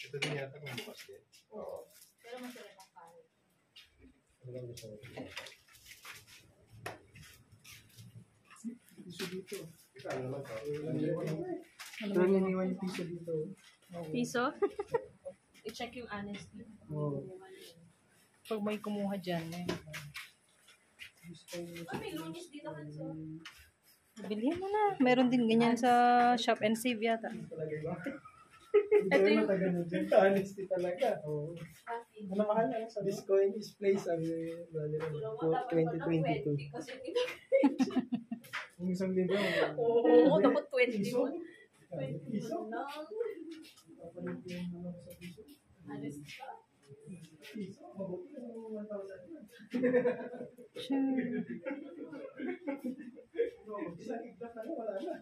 Ito din yata kung bukas din. Oo. Pero masarap ang kanin. Ano lang gusto mo? Piso dito. Ito ano lang to? Pero niniwan yung piso dito. Piso? I-check yung honesty. Oo. Pag may kumuha dyan. May lunis dito kanso. Bilhin mo na. Meron din ganyan sa Shop and Save yata. Talaga ba? Ito Hindi yung- matagal na dyan. Honesty talaga. Oo. Ano mahal na sa this coin is place sabi bali rin. 2022. Kasi dito. Yung isang libo. Oo, dapat 20 Piso? mo. 20 Piso? lang. Kapalit yung ano sa piso. Honest ka? Piso? Mabuti yung 1,000 yan. Sure. Isang iglap na wala na.